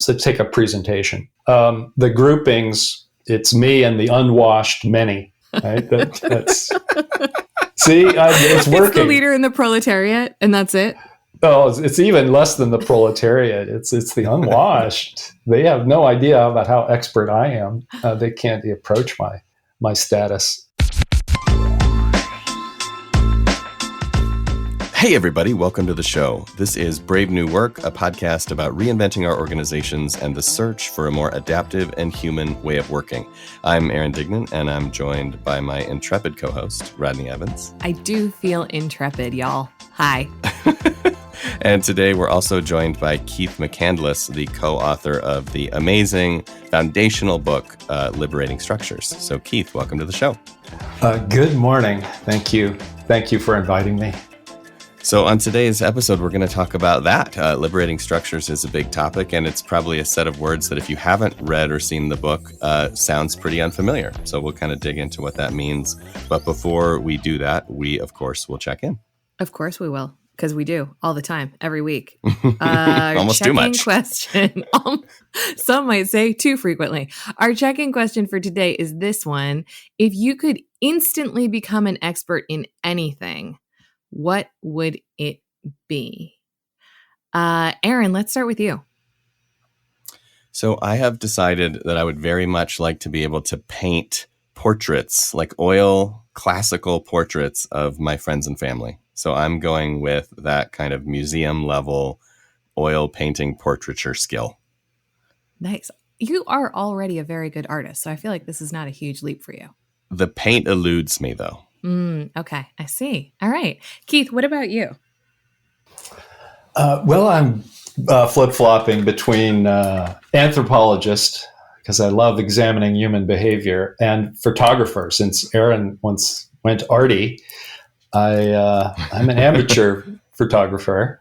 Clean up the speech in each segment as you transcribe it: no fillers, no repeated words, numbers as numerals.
So take a presentation. The groupings, it's me and the unwashed many. Right? That's see, it's working. It's the leader in the proletariat, and that's it. Oh, it's even less than the proletariat. It's the unwashed. They have no idea about how expert I am. They can't approach my status. Hey everybody, welcome to the show. This is Brave New Work, a podcast about reinventing our organizations and the search for a more adaptive and human way of working. I'm Aaron Dignan, and I'm joined by my intrepid co-host, Rodney Evans. I do feel intrepid, y'all. Hi. And today we're also joined by Keith McCandless, the co-author of the amazing foundational book, Liberating Structures. So Keith, welcome to the show. Good morning. Thank you. Thank you for inviting me. So on today's episode, we're going to talk about that. Liberating Structures is a big topic, and it's probably a set of words that if you haven't read or seen the book, sounds pretty unfamiliar. So we'll kind of dig into what that means. But before we do that, we, of course, will check in. Of course we will, because we do all the time, every week. Almost too much. Question. Some might say too frequently. Our check-in question for today is this one. If you could instantly become an expert in anything, what would it be? Aaron, let's start with you. So I have decided that I would very much like to be able to paint portraits, like oil classical portraits of my friends and family. So I'm going with that kind of museum level oil painting portraiture skill. Nice. You are already a very good artist, so I feel like this is not a huge leap for you. The paint eludes me, though. Okay, I see. All right. Keith, what about you? Well, I'm flip-flopping between anthropologist, because I love examining human behavior, and photographer. Since Aaron once went arty, I'm an amateur photographer,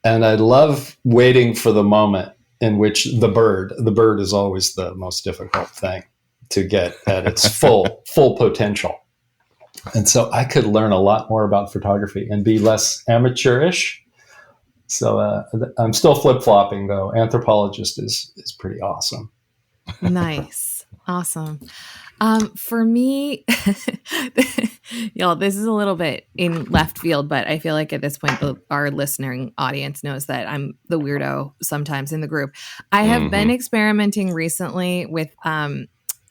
and I love waiting for the moment in which the bird is always the most difficult thing to get at its full potential. And so I could learn a lot more about photography and be less amateurish. So I'm still flip-flopping, though. Anthropologist is pretty awesome. Nice. Awesome. For me, y'all, this is a little bit in left field, but I feel like at this point, our listening audience knows that I'm the weirdo sometimes in the group. I have been experimenting recently with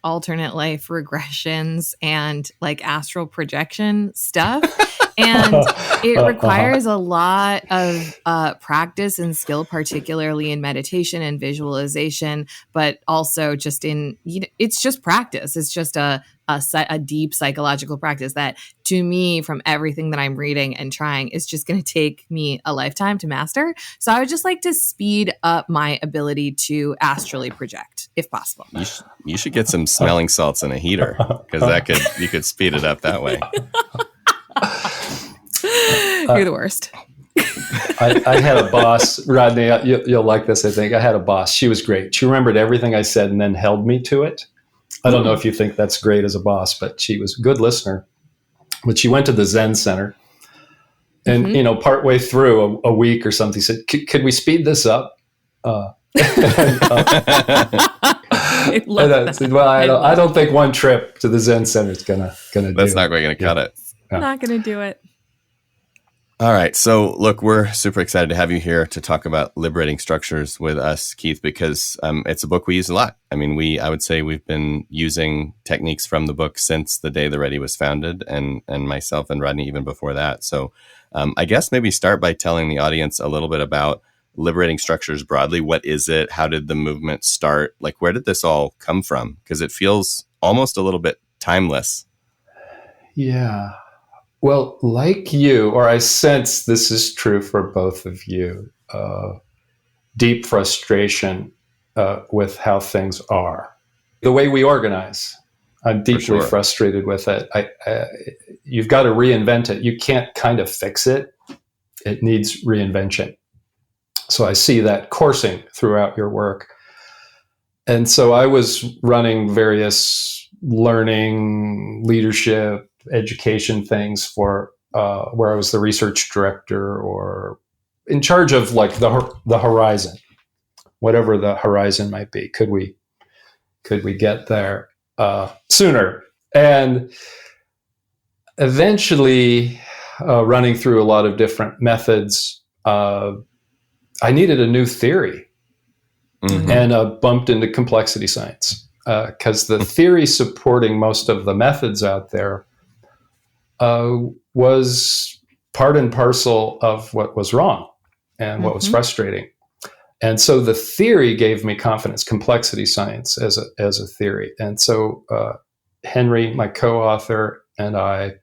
alternate life regressions and like astral projection stuff. And it requires a lot of practice and skill, particularly in meditation and visualization, but also just it's just practice. It's just a deep psychological practice that, to me, from everything that I'm reading and trying, is just going to take me a lifetime to master. So I would just like to speed up my ability to astrally project, if possible. You should get some smelling salts and a heater, because you could speed it up that way. You're the worst. I had a boss, Rodney, you'll like this, I think. I had a boss. She was great. She remembered everything I said and then held me to it. I don't know if you think that's great as a boss, but she was a good listener. But she went to the Zen Center. And, partway through a week or something, said, could we speed this up? I said, well, I don't think one trip to the Zen Center is gonna do it. That's not going to cut it. Not going to do it. All right. So, look, we're super excited to have you here to talk about Liberating Structures with us, Keith, because it's a book we use a lot. I mean, I would say we've been using techniques from the book since the day the Ready was founded, and myself and Rodney even before that. So I guess maybe start by telling the audience a little bit about Liberating Structures broadly. What is it? How did the movement start? Like, where did this all come from? Because it feels almost a little bit timeless. Yeah. Well, like you, or I sense this is true for both of you, deep frustration with how things are. The way we organize, I'm deeply frustrated with it. You've got to reinvent it. You can't kind of fix it. It needs reinvention. So I see that coursing throughout your work. And so I was running various learning, leadership, education things for where I was the research director or in charge of like the horizon. whatever the horizon might be. Could we get there sooner? And eventually, running through a lot of different methods, I needed a new theory, and bumped into complexity science, because the theory supporting most of the methods out there was part and parcel of what was wrong and what was frustrating. And so the theory gave me confidence, complexity science as a theory. And so Henry, my co-author, and I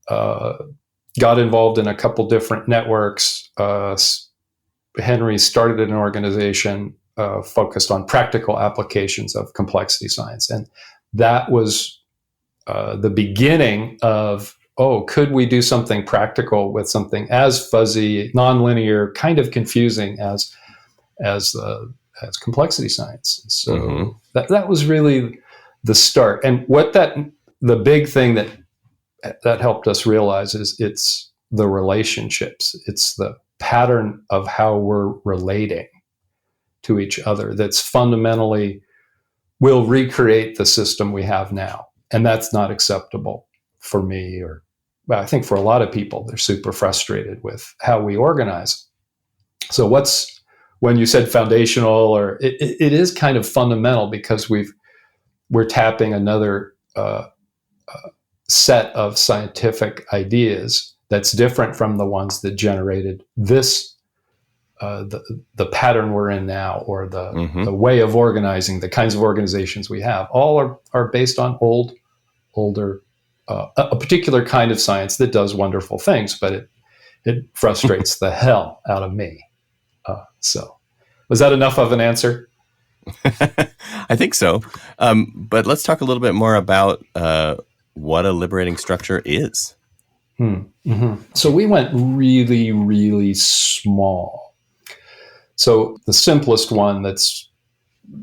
got involved in a couple different networks. Henry started an organization focused on practical applications of complexity science. And that was the beginning of, could we do something practical with something as fuzzy, nonlinear, kind of confusing as complexity science? So that was really the start. And the big thing that helped us realize is it's the relationships. It's the pattern of how we're relating to each other that's fundamentally will recreate the system we have now. And that's not acceptable for me, or I think for a lot of people. They're super frustrated with how we organize. So when you said foundational, or it is kind of fundamental, because we're tapping another set of scientific ideas that's different from the ones that generated this, the pattern we're in now, or the way of organizing, the kinds of organizations we have, all are based on older, a particular kind of science that does wonderful things, but it frustrates the hell out of me. So was that enough of an answer? I think so. But let's talk a little bit more about what a liberating structure is. So we went really, really small. So the simplest one that's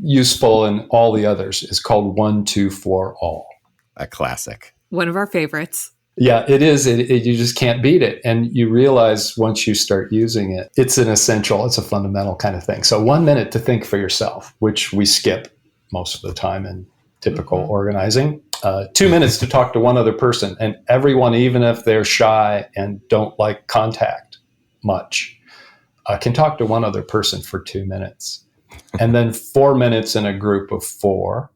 useful in all the others is called 1, 2, 4, all. A classic. One of our favorites. Yeah, it is. You just can't beat it. And you realize once you start using it, it's an essential, it's a fundamental kind of thing. So 1 minute to think for yourself, which we skip most of the time in typical organizing. 2 minutes to talk to one other person. And everyone, even if they're shy and don't like contact much, can talk to one other person for 2 minutes. And then 4 minutes in a group of 4.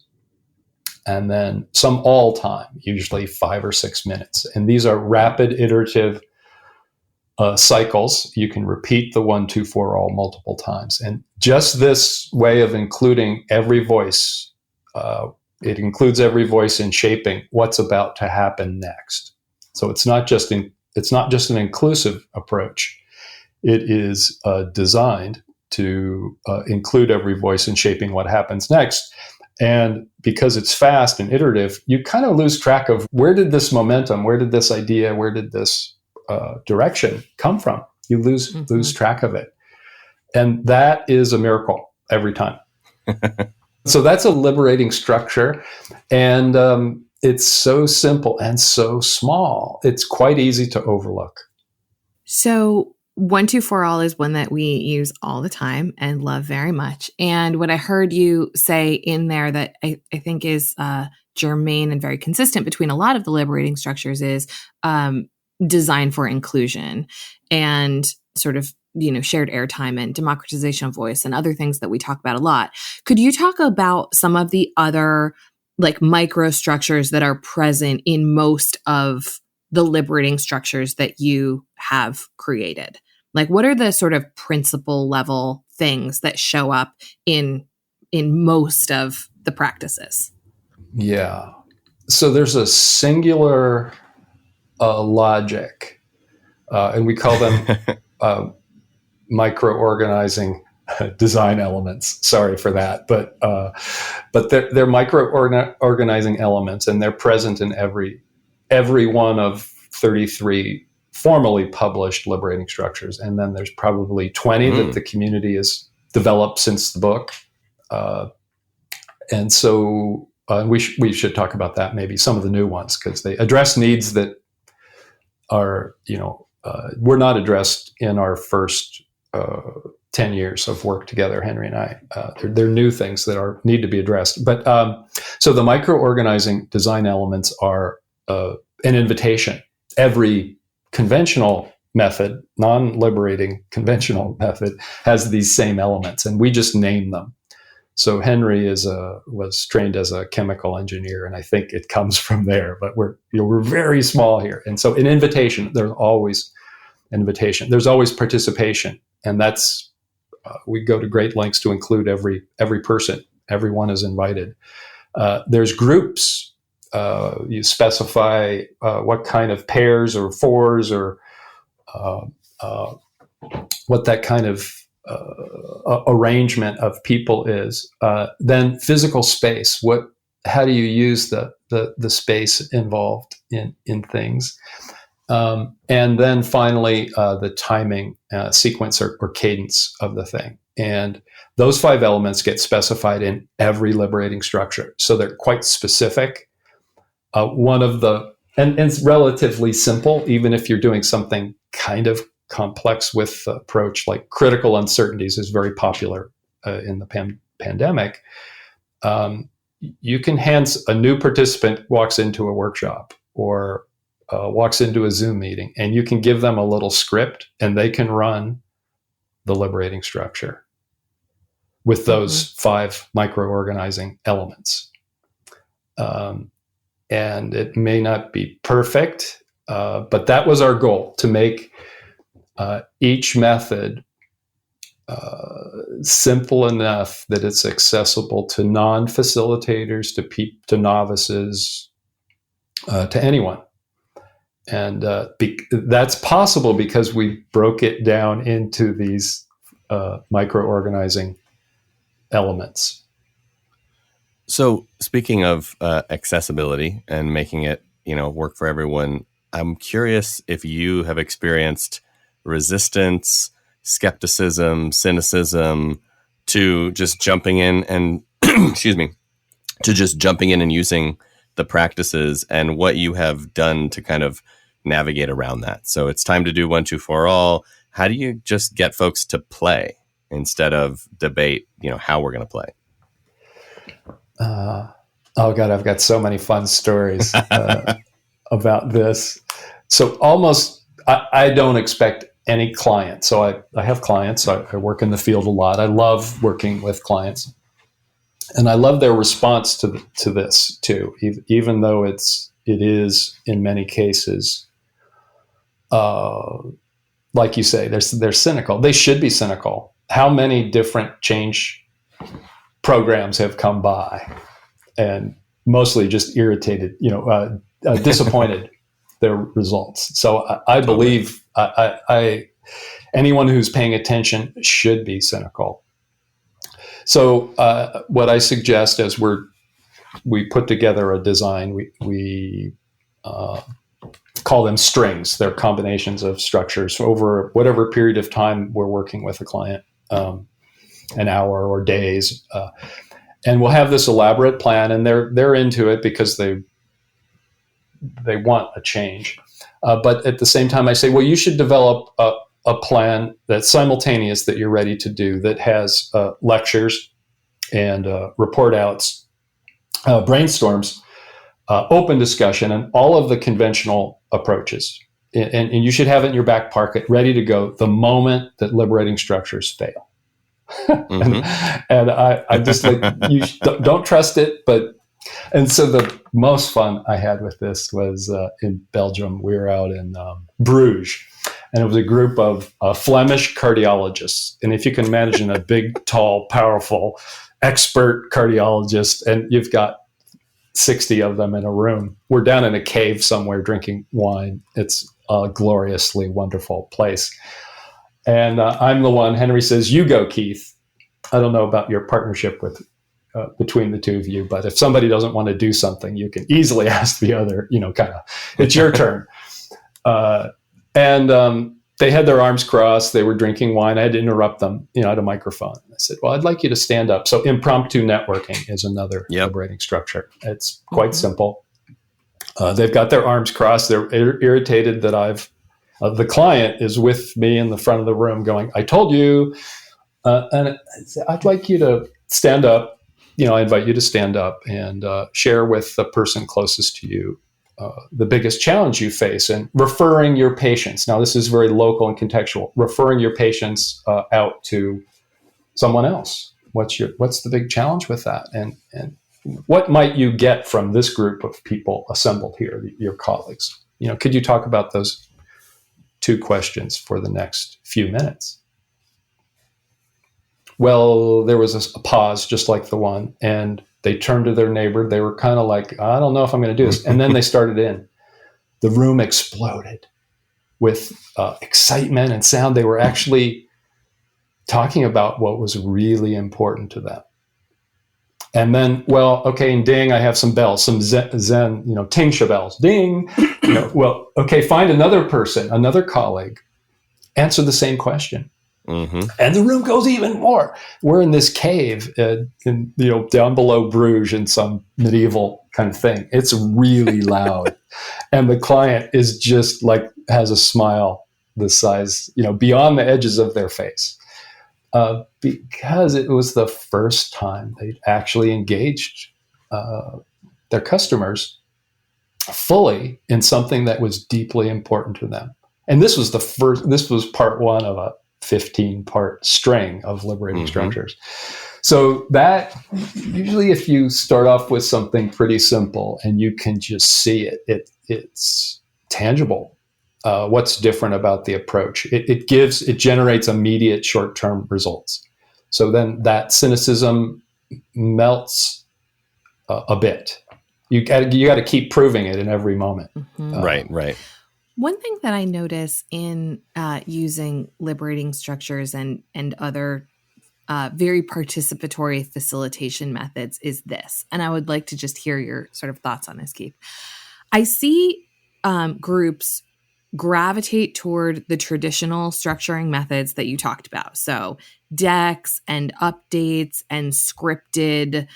And then some all time, usually 5 or 6 minutes. And these are rapid iterative cycles. You can repeat the 1, 2, 4 all multiple times. And just this way of including every voice, it includes every voice in shaping what's about to happen next. So it's not just an inclusive approach. It is designed to include every voice in shaping what happens next. And because it's fast and iterative, you kind of lose track of where did this momentum, where did this idea, where did this direction come from? You lose track of it. And that is a miracle every time. So that's a liberating structure. And it's so simple and so small. It's quite easy to overlook. So 1, 2, 4 all is one that we use all the time and love very much. And what I heard you say in there that I think is germane and very consistent between a lot of the liberating structures is design for inclusion and sort of, shared airtime and democratization of voice and other things that we talk about a lot. Could you talk about some of the other like microstructures that are present in most of the liberating structures that you have created? Like, what are the sort of principle level things that show up in most of the practices? Yeah. So there's a singular logic, and we call them micro-organizing design elements. Sorry for that, but they're micro-organizing elements, and they're present in every one of 33 formally published liberating structures. And then there's probably 20 that the community has developed since the book. And so we should talk about that, maybe some of the new ones, because they address needs that are, were not addressed in our first 10 years of work together, Henry and I. There are new things that need to be addressed. But so the micro-organizing design elements are an invitation. Every conventional method, non-liberating conventional method, has these same elements, and we just name them. So Henry was trained as a chemical engineer, and I think it comes from there. But we're very small here, and so an invitation. There's always invitation. There's always participation, and that's we go to great lengths to include every person. Everyone is invited. There's groups. You specify what kind of pairs or fours or what that kind of arrangement of people is. Then physical space. How do you use the space involved in things? And then finally, the timing sequence or cadence of the thing. And those 5 elements get specified in every liberating structure. So they're quite specific. And it's relatively simple, even if you're doing something kind of complex with the approach, like critical uncertainties is very popular in the pandemic. You can a new participant walks into a workshop or walks into a Zoom meeting, and you can give them a little script, and they can run the liberating structure with those 5 micro-organizing elements. And it may not be perfect, but that was our goal, to make each method simple enough that it's accessible to non-facilitators, to novices, to anyone. And that's possible because we broke it down into these micro-organizing elements. So speaking of accessibility and making it, work for everyone, I'm curious if you have experienced resistance, skepticism, cynicism to just jumping in and, and using the practices, and what you have done to kind of navigate around that. So it's time to do 1, 2, 4 all. How do you just get folks to play instead of debate, how we're going to play? Oh God, I've got so many fun stories about this. So I don't expect any client. So I have clients. I work in the field a lot. I love working with clients, and I love their response to this too, even though it is in many cases, like you say, they're cynical. They should be cynical. How many different change programs have come by, and mostly just irritated, disappointed their results. So I believe anyone who's paying attention should be cynical. So what I suggest as we put together a design, we call them strings. They're combinations of structures over whatever period of time we're working with a client. An hour or days, and we'll have this elaborate plan, and they're into it because they want a change. But at the same time, I say, well, you should develop a plan that's simultaneous, that you're ready to do, that has lectures and report outs, brainstorms, open discussion, and all of the conventional approaches. And you should have it in your back pocket, ready to go the moment that liberating structures fail. and I just like, you don't trust it, and so the most fun I had with this was in Belgium. We were out in Bruges, and it was a group of Flemish cardiologists. And if you can imagine a big, tall, powerful, expert cardiologist, and you've got 60 of them in a room. We're down in a cave somewhere drinking wine. It's a gloriously wonderful place. And I'm the one. Henry says, "You go, Keith." I don't know about your partnership between the two of you, but if somebody doesn't want to do something, you can easily ask the other, it's your turn. And they had their arms crossed. They were drinking wine. I had to interrupt them, I had a microphone. I said, well, I'd like you to stand up. So impromptu networking is another liberating structure. It's quite simple. They've got their arms crossed. They're irritated that the client is with me in the front of the room going, I told you, And I'd like you to stand up. I invite you to stand up and share with the person closest to you the biggest challenge you face, and referring your patients. Now, this is very local and contextual. Referring your patients out to someone else. What's the big challenge with that? And what might you get from this group of people assembled here, your colleagues? Could you talk about those two questions for the next few minutes? Well, there was a pause, just like the one, and they turned to their neighbor. They were kind of like, I don't know if I'm going to do this. And then they started in. The room exploded with excitement and sound. They were actually talking about what was really important to them. And then, well, okay, and ding, I have some bells, some Zen, Tingsha bells, ding. Well, okay, find another person, another colleague, answer the same question. Mm-hmm. And the room goes even more. We're in this cave, down below Bruges in some medieval kind of thing. It's really loud, and the client is just like has a smile the size, beyond the edges of their face, because it was the first time they actually engaged their customers fully in something that was deeply important to them. And this was part one of a 15-part string of Liberating Structures. So that usually, if you start off with something pretty simple and you can just see it's tangible. What's different about the approach? It generates immediate short-term results. So then that cynicism melts a bit. You got to keep proving it in every moment. Mm-hmm. Right. One thing that I notice in using liberating structures and other very participatory facilitation methods is this, and I would like to just hear your sort of thoughts on this, Keith. I see groups gravitate toward the traditional structuring methods that you talked about. So decks and updates and scripted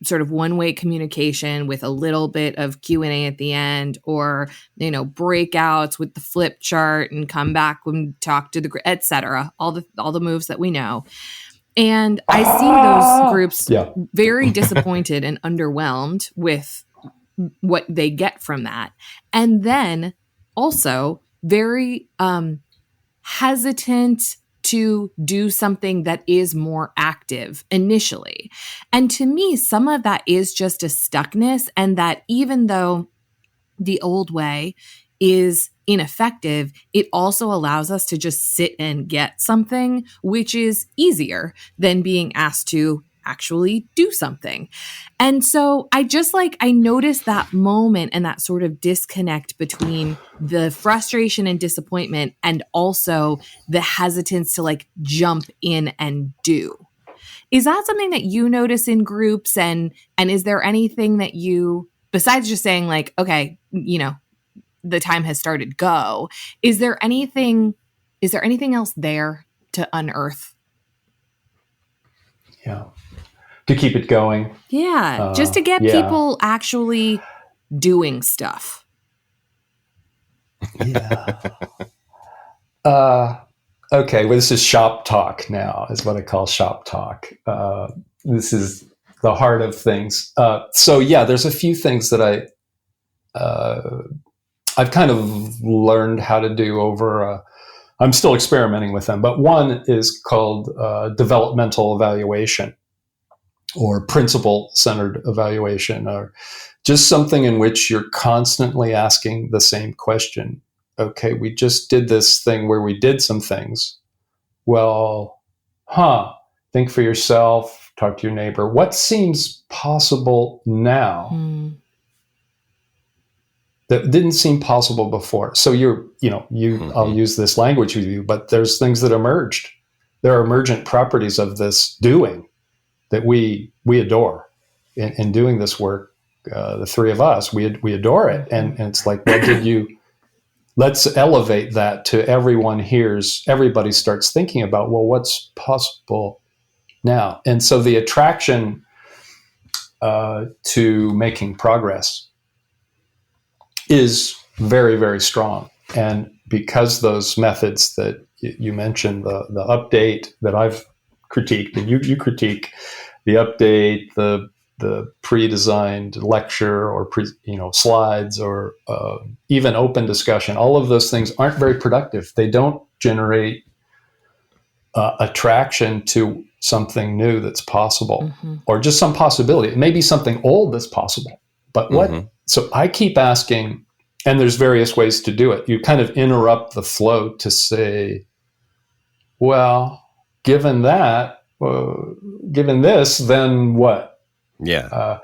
sort of one-way communication with a little bit of Q&A at the end, or, breakouts with the flip chart and come back when talk to the, et cetera, all the moves that we know. And I see those groups very disappointed and underwhelmed with what they get from that. And then also very hesitant to do something that is more active initially. And to me, some of that is just a stuckness, and that even though the old way is ineffective, it also allows us to just sit and get something, which is easier than being asked to actually do something. And so I noticed that moment and that sort of disconnect between the frustration and disappointment and also the hesitance to jump in and do. Is that something that you notice in groups? And is there anything that you, besides just saying okay, the time has started, go, is there anything else there to unearth? Yeah. To keep it going. Yeah. Just to get people actually doing stuff. Yeah. Okay. Well, this is shop talk now, is what I call shop talk. This is the heart of things. There's a few things that I've kind of learned how to do over I'm still experimenting with them, but one is called developmental evaluation, or principle-centered evaluation, or just something in which you're constantly asking the same question. Okay, we just did this thing where we did some things. Well, think for yourself, talk to your neighbor. What seems possible now that didn't seem possible before? So I'll use this language with you, but there's things that emerged. There are emergent properties of this doing that we adore in doing this work. The three of us, we adore it. And it's like, let's elevate that to everyone hears, everybody starts thinking about, well, what's possible now? And so the attraction to making progress is very, very strong. And because those methods that you mentioned, the update that I've critiqued, and you critique the update, the pre-designed lecture or slides, or even open discussion. All of those things aren't very productive. They don't generate attraction to something new that's possible, or just some possibility. It may be something old that's possible, but what? So I keep asking, and there's various ways to do it. You kind of interrupt the flow to say, well, given that, given this, then what? Yeah.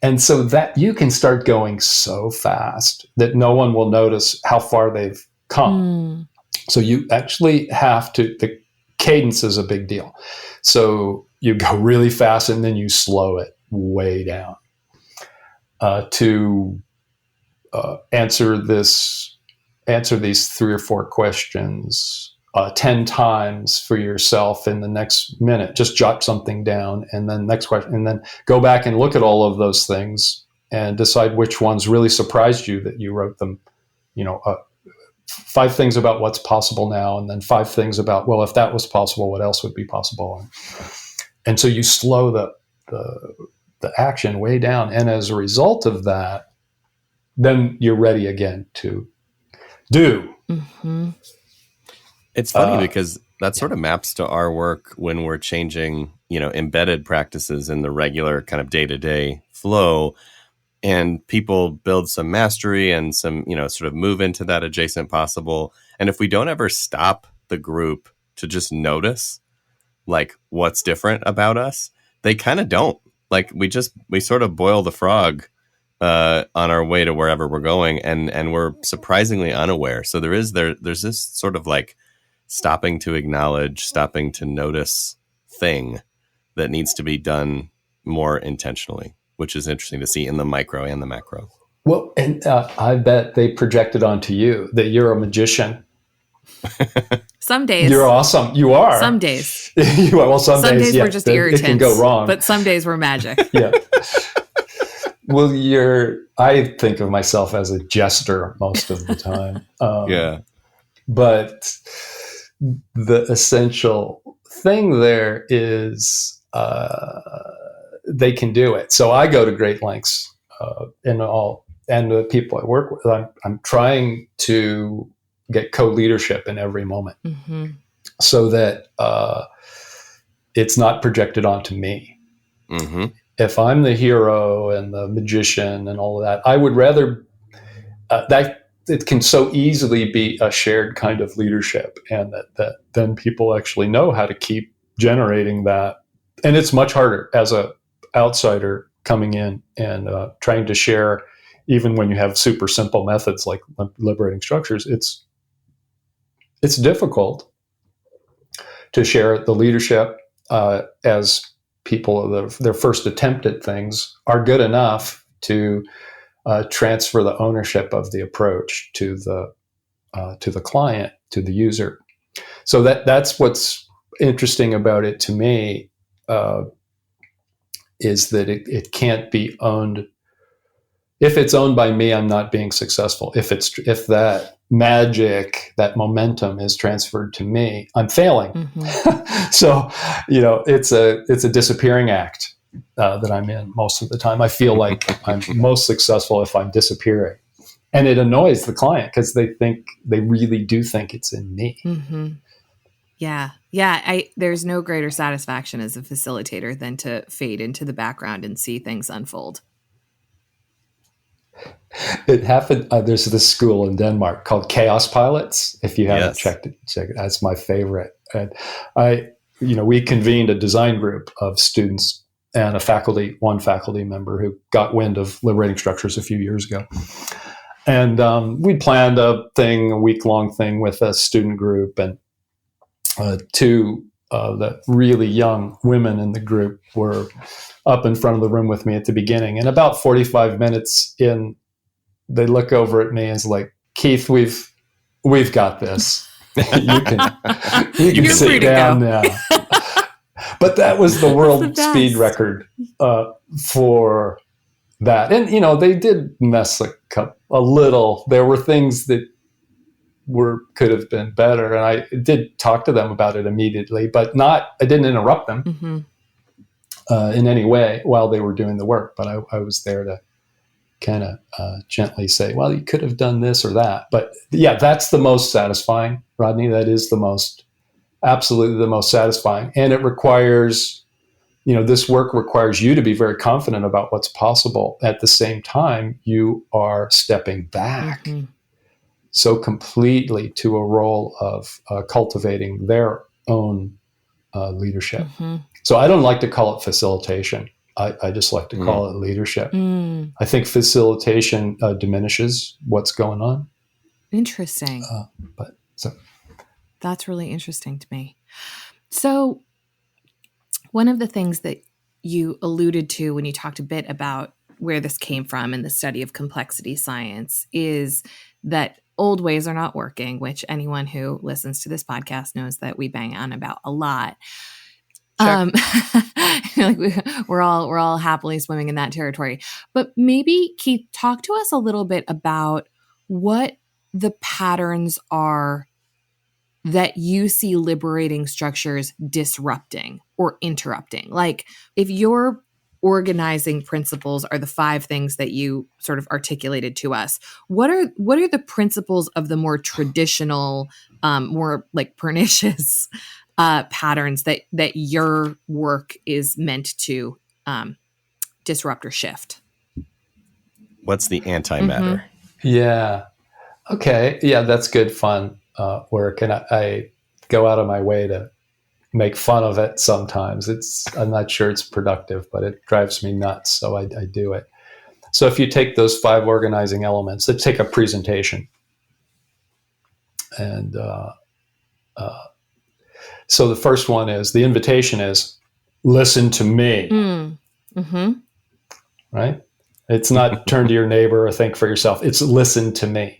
And so that you can start going so fast that no one will notice how far they've come. So you actually have to, the cadence is a big deal. So you go really fast and then you slow it way down to answer these 3 or 4 questions 10 times for yourself in the next minute. Just jot something down, and then next question, and then go back and look at all of those things and decide which ones really surprised you that you wrote them. 5 things about what's possible now, and then 5 things about, well, if that was possible, what else would be possible? And so you slow the action way down, and as a result of that, then you're ready again to do. It's funny because that sort of maps to our work when we're changing, embedded practices in the regular kind of day-to-day flow, and people build some mastery and some, sort of move into that adjacent possible. And if we don't ever stop the group to just notice, like, what's different about us, they kind of don't. Like, we sort of boil the frog on our way to wherever we're going, and we're surprisingly unaware. So there's this sort of like stopping to acknowledge, stopping to notice thing that needs to be done more intentionally, which is interesting to see in the micro and the macro. Well, and I bet they projected onto you that you're a magician. Some days. You're awesome. You are. Some days. You are. Well, some days we're just irritants. It can go wrong. But some days we're magic. Yeah. Well, I think of myself as a jester most of the time. Yeah. But the essential thing there is they can do it. So I go to great lengths and the people I work with, I'm trying to get co-leadership in every moment so that it's not projected onto me. If I'm the hero and the magician and all of that, I would rather that it can so easily be a shared kind of leadership, and that then people actually know how to keep generating that. And it's much harder as a outsider coming in and trying to share, even when you have super simple methods like liberating structures. It's difficult to share the leadership as people, their first attempt at things are good enough to transfer the ownership of the approach to the client, to the user. So that's what's interesting about it to me, is that it can't be owned. If it's owned by me, I'm not being successful. If that magic, that momentum is transferred to me, I'm failing. So, it's a disappearing act that I'm in most of the time. I feel like I'm most successful if I'm disappearing, and it annoys the client because they really do think it's in me. Yeah. There's no greater satisfaction as a facilitator than to fade into the background and see things unfold. It happened. There's this school in Denmark called Chaos Pilots. If you haven't checked it, check it. That's my favorite. And we convened a design group of students and one faculty member who got wind of Liberating Structures a few years ago. And we planned a week-long thing with a student group, and 2 the really young women in the group were up in front of the room with me at the beginning. And about 45 minutes in, they look over at me and it's like, Keith, we've got this. You can sit down now. But that was the world speed record for that. And, they did mess a little. There were things that could have been better. And I did talk to them about it immediately, but I didn't interrupt them in any way while they were doing the work. But I was there to kind of gently say, well, you could have done this or that. But yeah, that's the most satisfying, Rodney. That is absolutely the most satisfying. And it requires, this work requires you to be very confident about what's possible. At the same time, you are stepping back so completely to a role of cultivating their own leadership. So I don't like to call it facilitation. I just like to call it leadership. I think facilitation diminishes what's going on. Interesting. That's really interesting to me. So one of the things that you alluded to when you talked a bit about where this came from in the study of complexity science is that old ways are not working, which anyone who listens to this podcast knows that we bang on about a lot. We're all happily swimming in that territory. But maybe, Keith, talk to us a little bit about what the patterns are that you see liberating structures disrupting or interrupting. Like, if your organizing principles are the 5 things that you sort of articulated to us, what are the principles of the more traditional, more like pernicious patterns that your work is meant to disrupt or shift? What's the antimatter? Yeah. Okay. Yeah, that's good fun work. And I go out of my way to make fun of it sometimes. I'm not sure it's productive, but it drives me nuts. So I do it. So if you take those 5 organizing elements, let's take a presentation. And so the first one is, the invitation is, listen to me. Right? It's not turn to your neighbor or think for yourself. It's listen to me.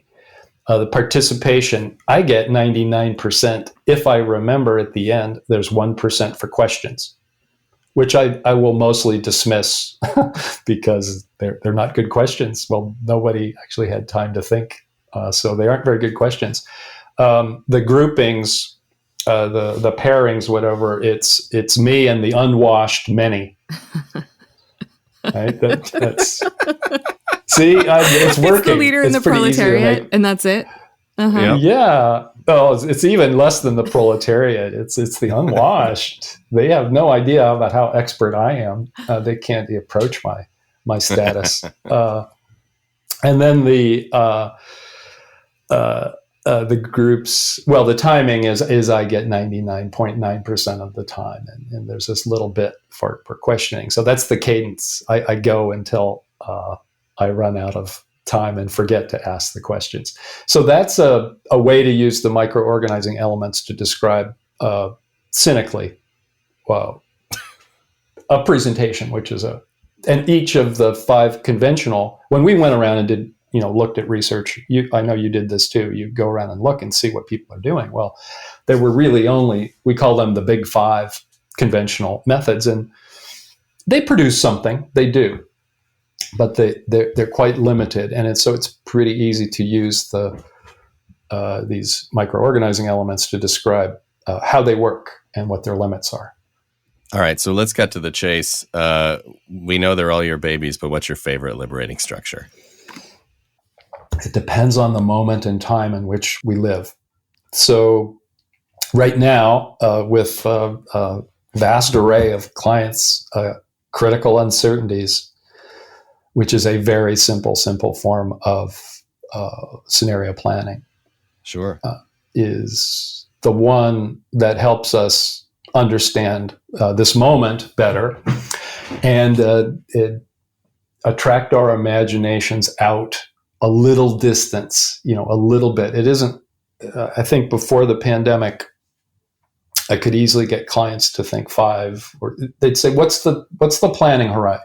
The participation, I get 99%. If I remember at the end, there's 1% for questions, which I will mostly dismiss because they're not good questions. Well, nobody actually had time to think, so they aren't very good questions. The groupings, the pairings, whatever, it's me and the unwashed many. Right? That's see, it's working. It's the leader in the proletariat, and that's it. Yeah. Oh, it's even less than the proletariat. It's the unwashed. They have no idea about how expert I am. They can't approach my status. And then the groups. Well, the timing is I get 99.9% of the time, and there's this little bit for questioning. So that's the cadence. I go until I run out of time and forget to ask the questions. So that's a way to use the microorganizing elements to describe cynically, a presentation, which is and each of the 5 conventional, when we went around and did, looked at research, I know you did this too, you go around and look and see what people are doing. Well, there were really we call them the big 5 conventional methods, and they produce something, they do. But they're quite limited, and it's pretty easy to use these microorganizing elements to describe how they work and what their limits are. All right, so let's get to the chase. We know they're all your babies, but what's your favorite liberating structure? It depends on the moment and time in which we live. So right now, with a vast array of clients, critical uncertainties, which is a very simple form of scenario planning. Sure. Is the one that helps us understand this moment better and attract our imaginations out a little distance, a little bit. It isn't, I think before the pandemic, I could easily get clients to think 5, or they'd say, what's the planning horizon?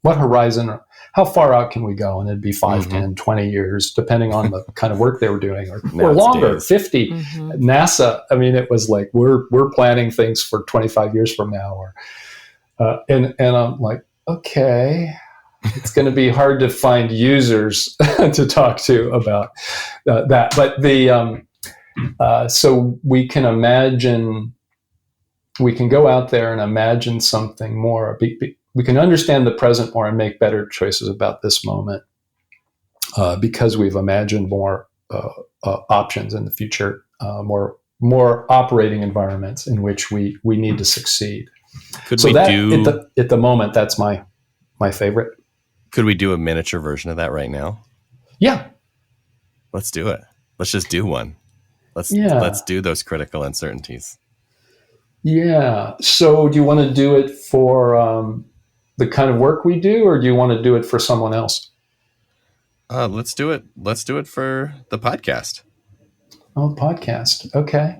What horizon, how far out can we go? And it'd be 5, 10, 20 years, depending on the kind of work they were doing, or longer, 50. NASA, it was like, we're planning things for 25 years from now. And I'm like, okay, it's going to be hard to find users to talk to about that. But So we can imagine, we can go out there and imagine something more. We can understand the present more and make better choices about this moment because we've imagined more options in the future, more operating environments in which we need to succeed. At the moment, that's my favorite. Could we do a miniature version of that right now? Yeah. Let's do it. Let's just do one. Let's do those critical uncertainties. Yeah. So do you want to do it for the kind of work we do, or do you want to do it for someone else? Let's do it. Let's do it for the podcast. Oh, podcast. Okay.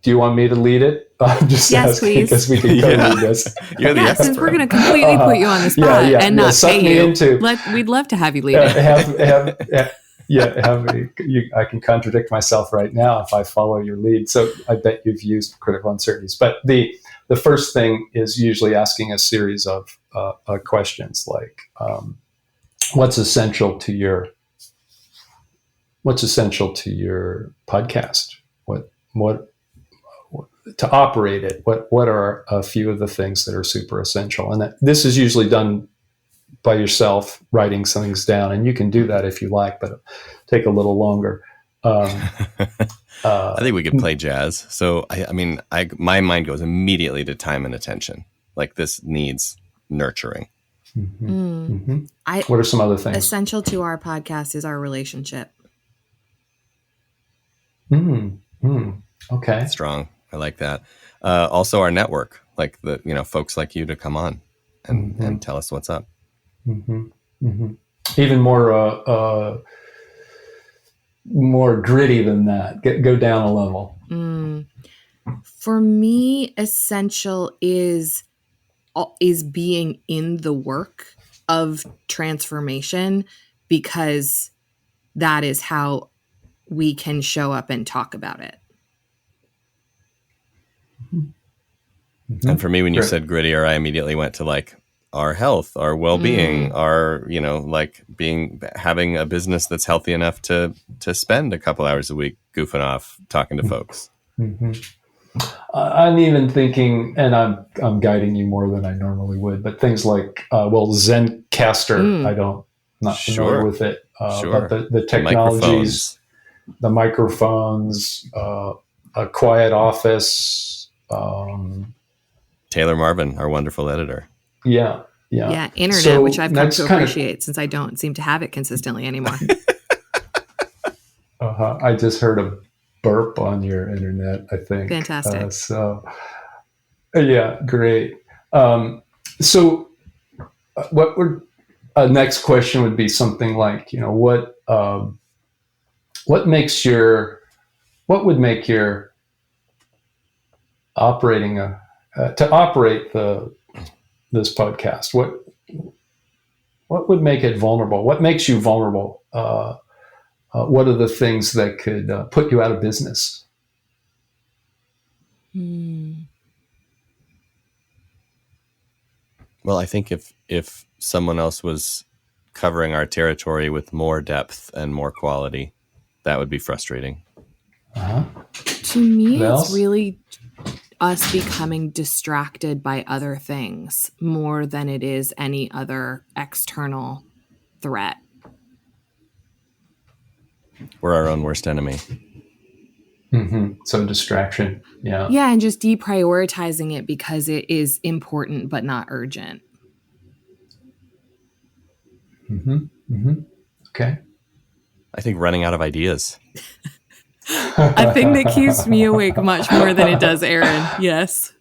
Do you want me to lead it? Yes, please. Because we can co-lead this. You're the expert. Since we're going to completely put you on the spot and not pay you, we'd love to have you lead it. I can contradict myself right now if I follow your lead. So I bet you've used critical uncertainties. But the first thing is usually asking a series of questions like, what's essential to your podcast? What to operate it? What are a few of the things that are super essential? And this is usually done by yourself, writing some things down, and you can do that if you like, but it'll take a little longer. I think we could play jazz. So my mind goes immediately to time and attention. Like this needs nurturing. Mm-hmm. Mm-hmm. What are some other things? Essential to our podcast is our relationship. Okay. Strong. I like that. Also our network, like folks like you to come on and tell us what's up. Mm-hmm. Mm-hmm. Even more gritty than that. Go down a level. For me, essential is being in the work of transformation, because that is how we can show up and talk about it. Mm-hmm. And for me, when you said grittier, I immediately went to like our health, our well-being, our, having a business that's healthy enough to spend a couple hours a week goofing off, talking to folks. Mm-hmm. I'm even thinking, and I'm guiding you more than I normally would, but things like, Zencaster, I'm not familiar with it, but the technologies, the microphones, a quiet office, Taylor Marvin, our wonderful editor. Yeah, internet, which I've come to appreciate since I don't seem to have it consistently anymore. I just heard a burp on your internet, I think. Fantastic. Great. What we're next question would be something like, what would make your operating to operate this podcast? What would make it vulnerable? What makes you vulnerable? What are the things that could put you out of business? Well, I think if someone else was covering our territory with more depth and more quality, that would be frustrating. To me, it's really us becoming distracted by other things more than it is any other external threat. We're our own worst enemy. Mm-hmm. So distraction. Yeah. Yeah. And just deprioritizing it because it is important, but not urgent. Mm-hmm. Mm-hmm. Okay. I think running out of ideas. A thing that keeps me awake much more than it does Aaron. Yes.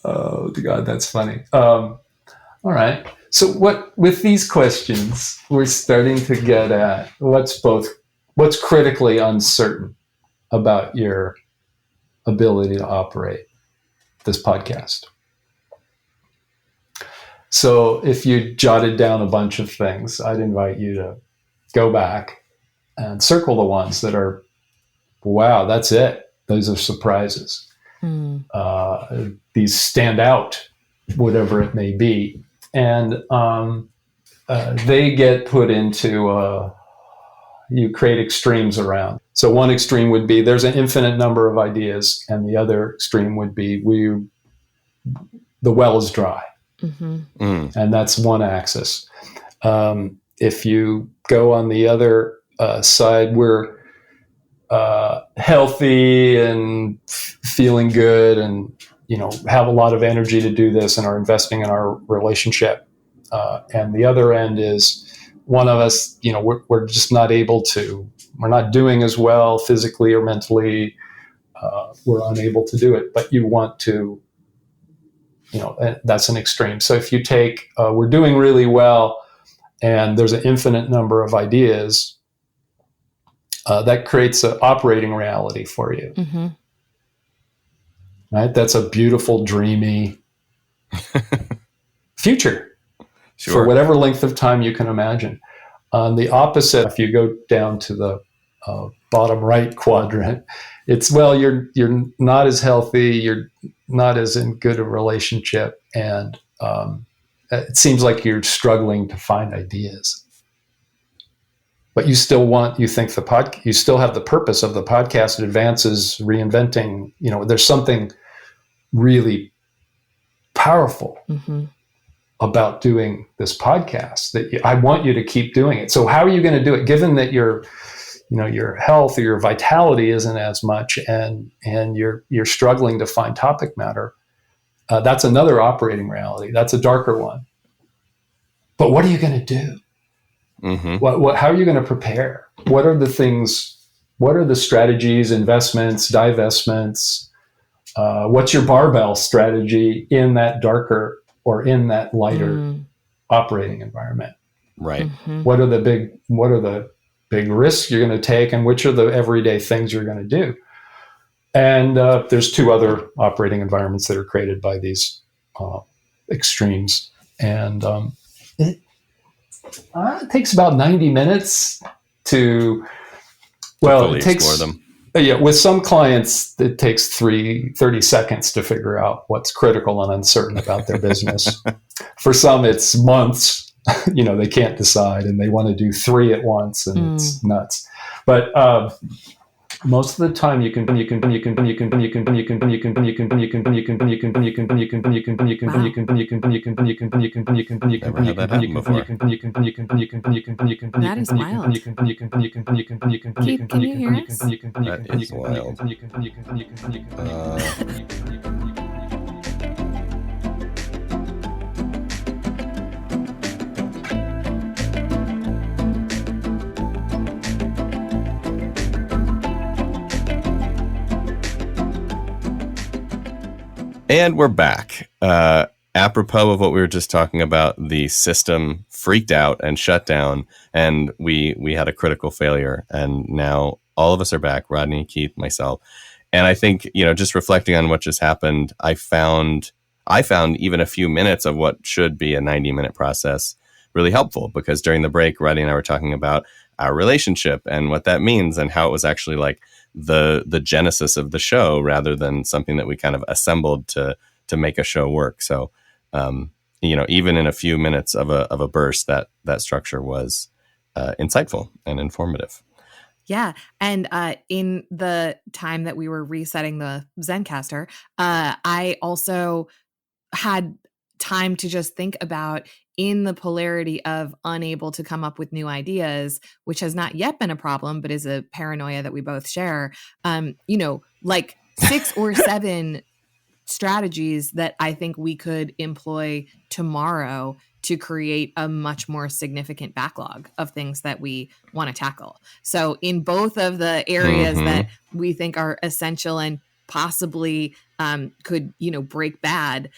Oh God, that's funny. All right. So with these questions, we're starting to get at what's critically uncertain about your ability to operate this podcast. So if you jotted down a bunch of things, I'd invite you to go back and circle the ones that are, wow, that's it. Those are surprises. These stand out, whatever it may be. And they get put into, you create extremes around. So one extreme would be there's an infinite number of ideas, and the other extreme would be the well is dry. And that's one axis. If you go on the other side, we're healthy and feeling good and, have a lot of energy to do this and are investing in our relationship. And the other end is one of us, we're just not able to, we're not doing as well physically or mentally. We're unable to do it, but you want to, that's an extreme. So if you take, we're doing really well and there's an infinite number of ideas, that creates an operating reality for you. Right? That's a beautiful, dreamy future for whatever length of time you can imagine. On the opposite, if you go down to the bottom right quadrant, it's, well, you're not as healthy, you're not as in good a relationship, and it seems like you're struggling to find ideas. But you still you think you still have the purpose of the podcast advances, reinventing, there's something really powerful about doing this podcast that I want you to keep doing it. So how are you going to do it, given that your health or your vitality isn't as much, and you're struggling to find topic matter? That's another operating reality. That's a darker one. But what are you going to do? How are you going to prepare? What are the things? What are the strategies, investments, divestments? What's your barbell strategy in that darker or in that lighter operating environment? Right. What are the big risks you're going to take, and which are the everyday things you're going to do? And there's two other operating environments that are created by these extremes, and it takes about 90 minutes to explore them. Yeah, with some clients, it takes 30 seconds to figure out what's critical and uncertain about their business. For some, it's months. They can't decide, and they want to do 3 at once, and it's nuts. But most of the time, you can That is wild. Keith, can you hear us? That is wild. And we're back. Apropos of what we were just talking about, the system freaked out and shut down, and we had a critical failure. And now all of us are back, Rodney, Keith, myself. And I think, just reflecting on what just happened, I found even a few minutes of what should be a 90-minute process really helpful, because during the break, Rodney and I were talking about our relationship and what that means, and how it was actually like the genesis of the show rather than something that we kind of assembled to make a show work. So, even in a few minutes of a burst, that structure was insightful and informative. Yeah. And in the time that we were resetting the Zencastr, I also had time to just think about, in the polarity of unable to come up with new ideas, which has not yet been a problem, but is a paranoia that we both share, like 6 or 7 strategies that I think we could employ tomorrow to create a much more significant backlog of things that we want to tackle. So in both of the areas that we think are essential and possibly could, break bad,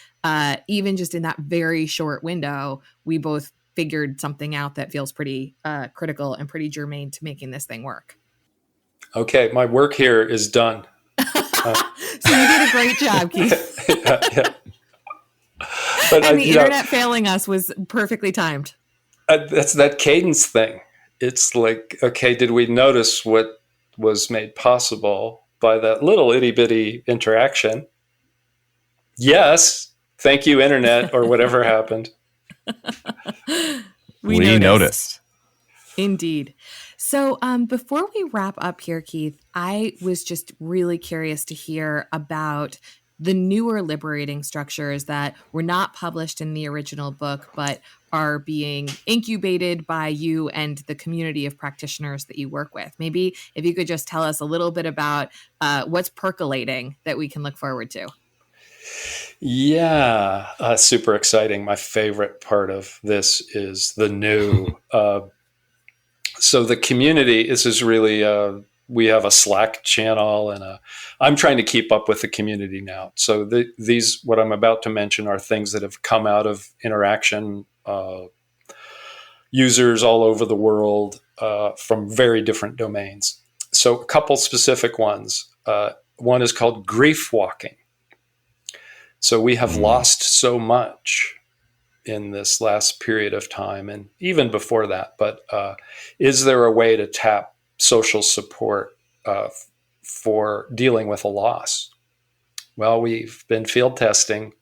even just in that very short window, we both figured something out that feels pretty critical and pretty germane to making this thing work. Okay, my work here is done. So you did a great job, Keith. Yeah. But, and the internet failing us was perfectly timed. That's that cadence thing. It's like, okay, did we notice what was made possible by that little itty bitty interaction? Yes. Thank you, internet, or whatever happened. We noticed. Indeed. So before we wrap up here, Keith, I was just really curious to hear about the newer liberating structures that were not published in the original book, but are being incubated by you and the community of practitioners that you work with. Maybe if you could just tell us a little bit about what's percolating that we can look forward to. Yeah, super exciting. My favorite part of this is the new. So the community, this is really, we have a Slack channel, and I'm trying to keep up with the community now. So these, what I'm about to mention, are things that have come out of interaction, users all over the world from very different domains. So a couple specific ones. One is called grief walking. So we have lost so much in this last period of time, and even before that. But is there a way to tap social support for dealing with a loss? Well, we've been field testing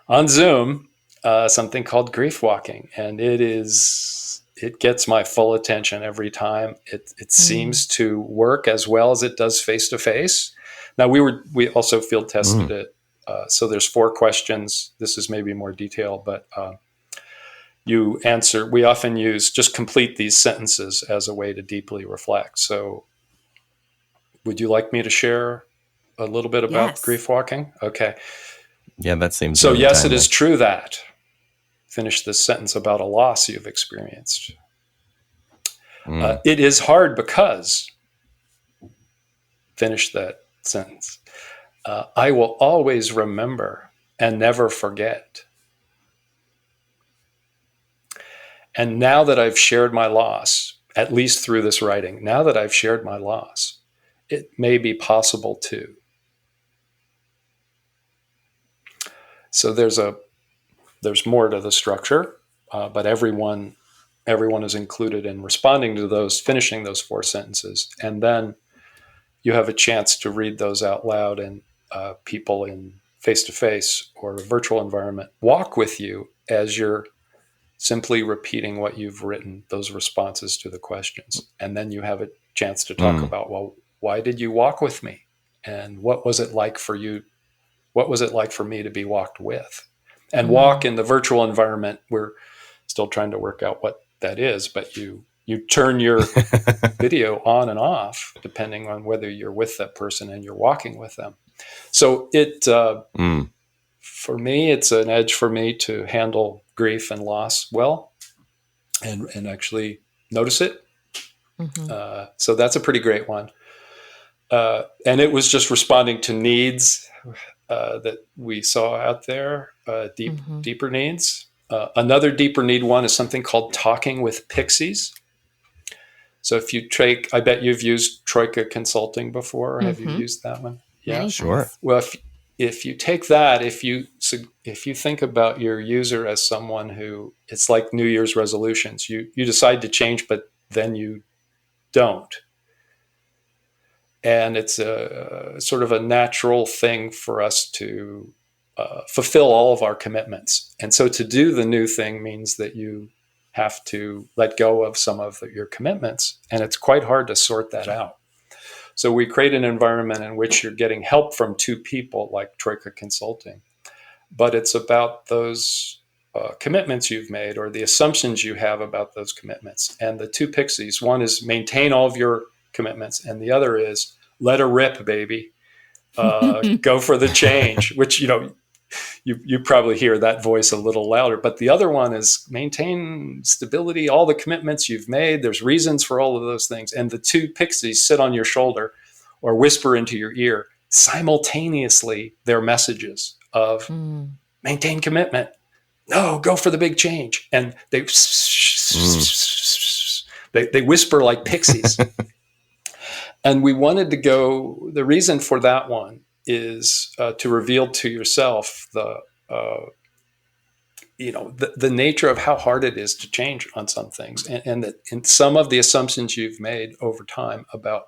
on Zoom something called grief walking, and it gets my full attention every time. It seems to work as well as it does face to face. Now we also field tested it. So there's 4 questions. This is maybe more detail, but you answer. We often use just complete these sentences as a way to deeply reflect. So would you like me to share a little bit about grief walking? Okay. Yeah, that seems so. Yes, it is true that. Finish this sentence about a loss you've experienced. It is hard because. Finish that sentence. I will always remember and never forget. And now that I've shared my loss, at least through this writing, now that I've shared my loss, it may be possible to. So there's more to the structure, but everyone is included in responding to those, finishing those 4 sentences, and then you have a chance to read those out loud, and people in face-to-face or a virtual environment walk with you as you're simply repeating what you've written, those responses to the questions. And then you have a chance to talk about, well, why did you walk with me? And what was it like for you? What was it like for me to be walked with? And walk in the virtual environment, we're still trying to work out what that is, but you turn your video on and off depending on whether you're with that person and you're walking with them. So for me, it's an edge for me to handle grief and loss well, and actually notice it. So that's a pretty great one. And it was just responding to needs that we saw out there, deeper needs. Another deeper need one is something called talking with pixies. So if you I bet you've used Troika Consulting before. Have you used that one? Yeah, sure. Well, if you take that, if you think about your user as someone who, it's like New Year's resolutions, you decide to change, but then you don't. And it's a sort of a natural thing for us to fulfill all of our commitments. And so to do the new thing means that you have to let go of some of your commitments. And it's quite hard to sort that out. So we create an environment in which you're getting help from 2 people like Troika Consulting. But it's about those commitments you've made or the assumptions you have about those commitments. And the 2 pixies, one is maintain all of your commitments, and the other is let her rip, baby. Go for the change, which, you probably hear that voice a little louder. But the other one is maintain stability, all the commitments you've made. There's reasons for all of those things. And the 2 pixies sit on your shoulder or whisper into your ear simultaneously their messages of maintain commitment. No, go for the big change. And they whisper like pixies. And we wanted to go, the reason for that one is to reveal to yourself the nature of how hard it is to change on some things, and that in some of the assumptions you've made over time about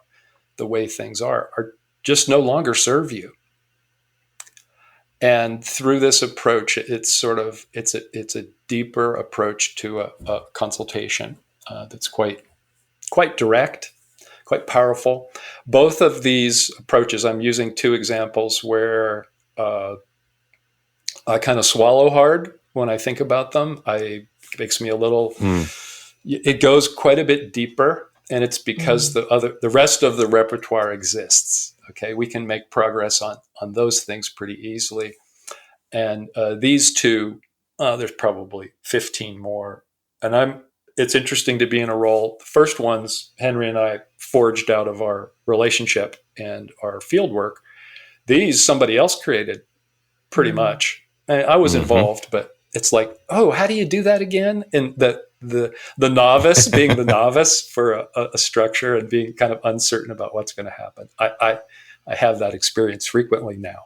the way things are just no longer serve you. And through this approach, it's a deeper approach to a consultation that's quite direct, quite powerful. Both of these approaches, I'm using two examples where I kind of swallow hard when I think about them. It makes me a little. It goes quite a bit deeper, and it's because the rest of the repertoire exists. Okay, we can make progress on those things pretty easily. And these two, there's probably 15 more. And it's interesting to be in a role. The first ones, Henry and I forged out of our relationship and our field work. These, somebody else created pretty much. And I was involved, but it's like, oh, how do you do that again? And the novice, being the novice for a structure and being kind of uncertain about what's going to happen. I have that experience frequently now,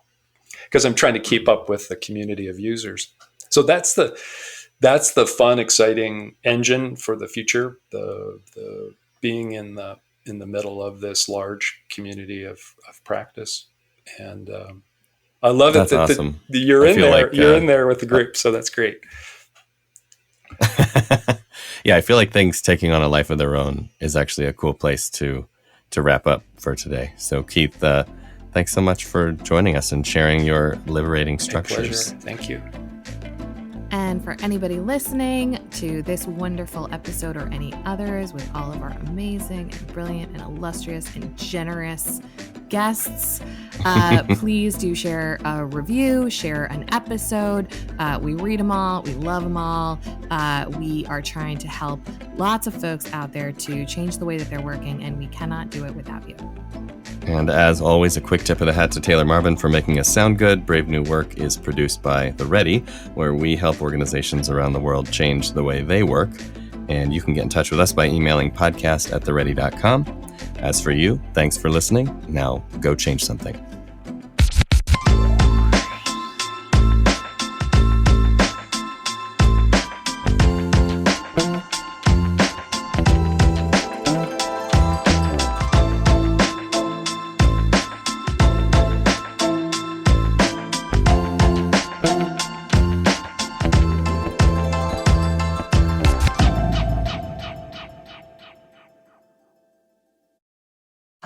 because I'm trying to keep up with the community of users. So that's the fun, exciting engine for the future. The being in the middle of this large community of practice, and I love that's it that awesome. you're in there. Like, you're in there with the group, so that's great. Yeah, I feel like things taking on a life of their own is actually a cool place to wrap up for today. So Keith, thanks so much for joining us and sharing your liberating structures. Thank you. And for anybody listening to this wonderful episode or any others with all of our amazing and brilliant and illustrious and generous guests, please do share a review, share an episode. We read them all. We love them all. We are trying to help lots of folks out there to change the way that they're working, and we cannot do it without you. And as always, a quick tip of the hat to Taylor Marvin for making us sound good. Brave New Work is produced by The Ready, where we help organizations around the world change the way they work. And you can get in touch with us by emailing podcast@theready.com. As for you, thanks for listening. Now go change something.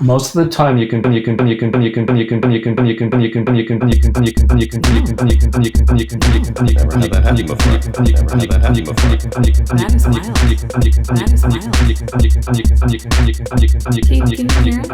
Most of the time you can Keith, can you hear us?